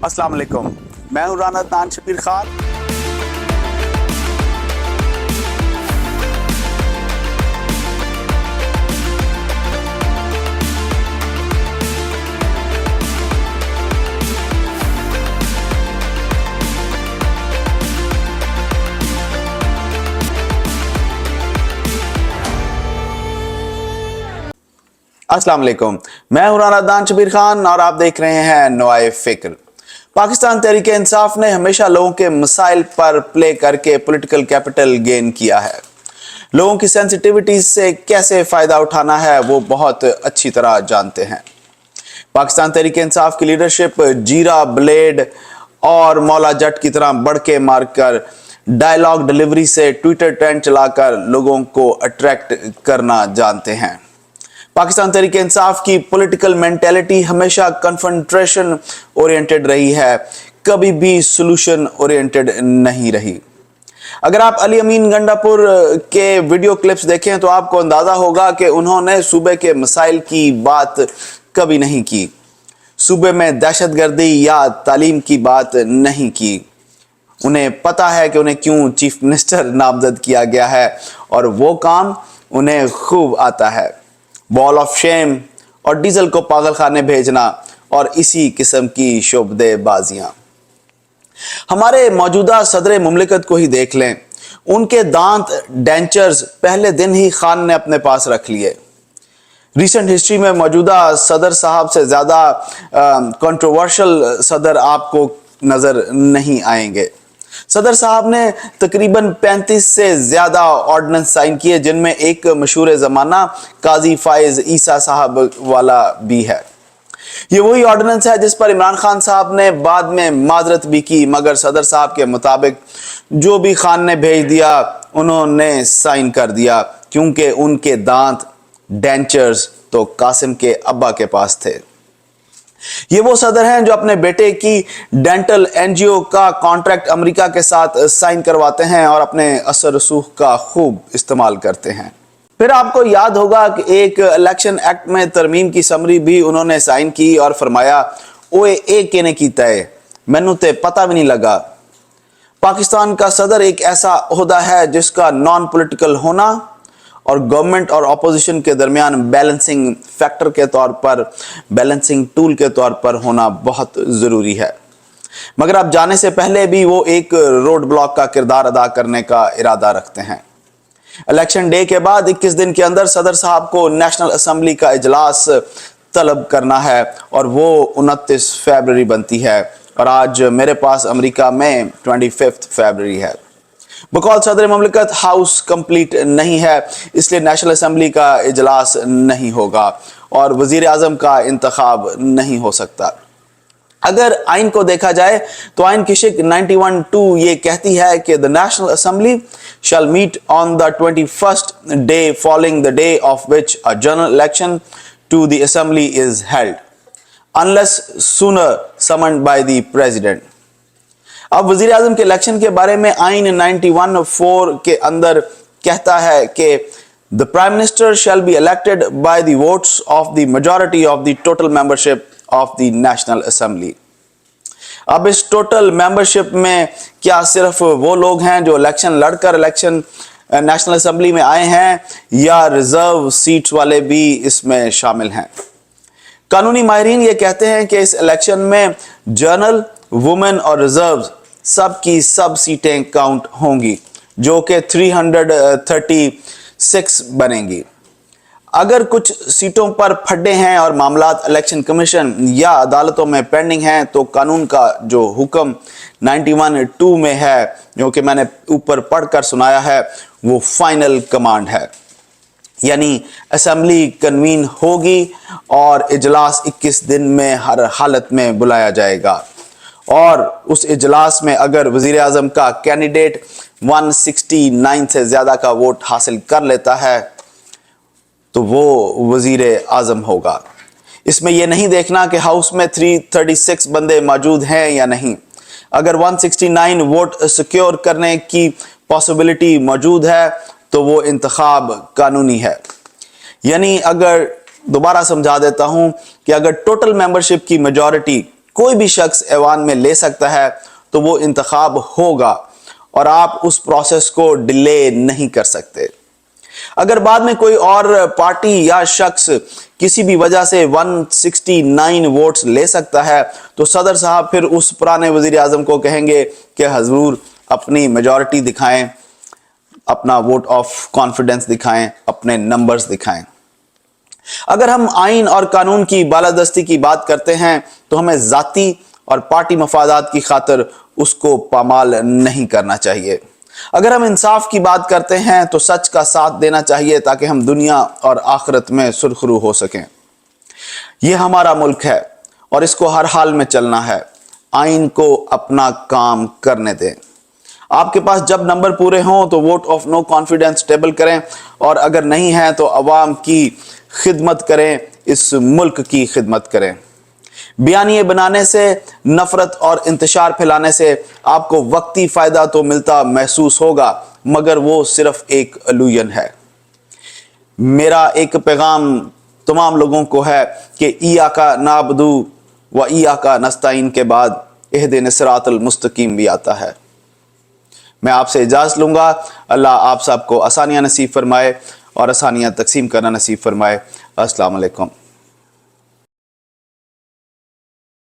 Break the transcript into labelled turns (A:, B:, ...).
A: अस्सलाम वालेकुम, मैं हूं राना अदनान शबीर खान। अस्सलाम वालेकुम, मैं हूं राना अदनान शबीर खान और आप देख रहे हैं नवाए फिक्र। पाकिस्तान तहरीक इंसाफ ने हमेशा लोगों के मसाइल पर प्ले करके पॉलिटिकल कैपिटल गेन किया है। लोगों की सेंसिटिविटी से कैसे फायदा उठाना है वो बहुत अच्छी तरह जानते हैं। पाकिस्तान तहरीक इंसाफ की लीडरशिप जीरा, ब्लेड और मौला जट की तरह बढ़ के मारकर डायलॉग डिलीवरी से ट्विटर ट्रेंड चलाकर लोगों को अट्रैक्ट करना जानते हैं। पाकिस्तान तहरीक इंसाफ की पॉलिटिकल मेंटेलिटी हमेशा कन्फ्रंटेशन ओरिएंटेड रही है, कभी भी सॉल्यूशन ओरिएंटेड नहीं रही। अगर आप अली अमीन गंडापुर के वीडियो क्लिप्स देखें तो आपको अंदाजा होगा कि उन्होंने सूबे के मसाइल की बात कभी नहीं की, सूबे में दहशतगर्दी या तालीम की बात नहीं की। उन्हें पता है कि उन्हें क्यों चीफ मिनिस्टर नामजद किया गया है और वो काम उन्हें खूब आता है। बॉल ऑफ शेम और डीजल को पागल खाने भेजना और इसी किस्म की शोबदेबाजियां। हमारे मौजूदा सदर मुमलिकत को ही देख लें, उनके दांत डेंचर्स पहले दिन ही खान ने अपने पास रख लिए। रिसेंट हिस्ट्री में मौजूदा सदर साहब से ज्यादा कंट्रोवर्शियल सदर आपको नजर नहीं आएंगे। सदर साहब ने तकरीबन 35 से ज्यादा ऑर्डिनेंस साइन किए, जिनमें एक मशहूर जमाना काजी फाइज ईसा साहब वाला भी है। ये वही ऑर्डिनेंस है जिस पर इमरान खान साहब ने बाद में माजरत भी की, मगर सदर साहब के मुताबिक जो भी खान ने भेज दिया उन्होंने साइन कर दिया, क्योंकि उनके दांत डेंचर्स तो कासिम के अब्बा के पास थे। ये वो सदर हैं जो अपने बेटे की डेंटल एनजीओ का कॉन्ट्रैक्ट अमेरिका के साथ साइन करवाते हैं और अपने असर रसूख का खूब इस्तेमाल करते हैं। फिर आपको याद होगा कि एक इलेक्शन एक्ट में तरमीम की समरी भी उन्होंने साइन की और फरमाया, ओए ए केने कीता है, मैनू ते पता भी नहीं लगा। पाकिस्तान का सदर एक ऐसा ओहदा है जिसका नॉन पॉलिटिकल होना और गवर्नमेंट और अपोजिशन के दरमियान बैलेंसिंग फैक्टर के तौर पर, बैलेंसिंग टूल के तौर पर होना बहुत जरूरी है। मगर अब जाने से पहले भी वो एक रोड ब्लॉक का किरदार अदा करने का इरादा रखते हैं। इलेक्शन डे के बाद 21 दिन के अंदर सदर साहब को नेशनल असेंबली का इजलास तलब करना है और वो 29 फरवरी बनती है और आज मेरे पास अमेरिका में 25 फरवरी है। बकौल सदर मुमलिकत हाउस कंप्लीट नहीं है, इसलिए नेशनल असेंबली का इजलास नहीं होगा और वजीर आजम का इंतखाब नहीं हो सकता। अगर आइन को देखा जाए तो आइन की शिक 91(2) ये कहती है कि the National Assembly shall meet on the 21st day following the day of which a general election to the Assembly is held unless sooner summoned by the president. अब वजीर आजम के इलेक्शन के बारे में आइन 91(4) के अंदर कहता है कि the prime minister shall be elected by the votes of the majority of the total membership of the National assembly. अब इस टोटल मेंबरशिप में क्या सिर्फ वो लोग हैं जो इलेक्शन लड़कर इलेक्शन नेशनल असेंबली में आए हैं या रिजर्व सीट्स वाले भी इसमें शामिल हैं? कानूनी माहिरीन ये कहते हैं कि इस इलेक्शन में जनरल, वुमेन और रिजर्व सब की सब सीटें काउंट होंगी, जो कि 336 बनेंगी। अगर कुछ सीटों पर फड्डे हैं और मामलात इलेक्शन कमीशन या अदालतों में पेंडिंग हैं तो कानून का जो हुक्म 91(2) में है, जो कि मैंने ऊपर पढ़कर सुनाया है, वो फाइनल कमांड है। यानी असेंबली कन्वीन होगी और इजलास 21 दिन में हर हालत में बुलाया जाएगा और उस इजलास में अगर वजीर आजम का कैंडिडेट 169 से ज्यादा का वोट हासिल कर लेता है तो वो वजीर आजम होगा। इसमें यह नहीं देखना कि हाउस में 336 बंदे मौजूद हैं या नहीं। अगर 169 वोट सिक्योर करने की पॉसिबिलिटी मौजूद है तो वो इंतखाब कानूनी है। यानी अगर दोबारा समझा देता हूं कि अगर टोटल मेंबरशिप की मेजॉरिटी कोई भी शख्स ऐवान में ले सकता है तो वो इंतखाब होगा और आप उस प्रोसेस को डिले नहीं कर सकते। अगर बाद में कोई और पार्टी या शख्स किसी भी वजह से 169 वोट्स ले सकता है तो सदर साहब फिर उस पुराने वजीर आजम को कहेंगे कि हजूर अपनी मेजॉरिटी दिखाएं, अपना वोट ऑफ कॉन्फिडेंस दिखाएं, अपने नंबर्स दिखाएं। अगर हम आइन और कानून की बालादस्ती की बात करते हैं तो हमें जाती और पार्टी मफादात की खातिर उसको पामाल नहीं करना चाहिए। अगर हम इंसाफ की बात करते हैं तो सच का साथ देना चाहिए ताकि हम दुनिया और आखिरत में सुरखरू हो सकें। यह हमारा मुल्क है और इसको हर हाल में चलना है। आइन को अपना काम करने दें। आपके पास जब नंबर पूरे हों तो vote of no confidence table करें और अगर नहीं है तो अवाम की खिदमत करें, इस मुल्क की खिदमत करें। बयानिए बनाने से, नफरत और इंतशार फैलाने से आपको वक्ती फायदा तो मिलता महसूस होगा मगर वो सिर्फ एक इल्यूजन है। मेरा एक पैगाम तमाम लोगों को है कि इय्याका नाबुदु व इय्याका नस्ताईन के बाद इहदिन सिरातल मुस्तकीम भी आता है। मैं आपसे इजाज़त लूँगा। अल्लाह आप सबको आसानियाँ नसीब फरमाए और आसानियाँ तकसीम करना नसीब फरमाए। अस्सलाम वालेकुम।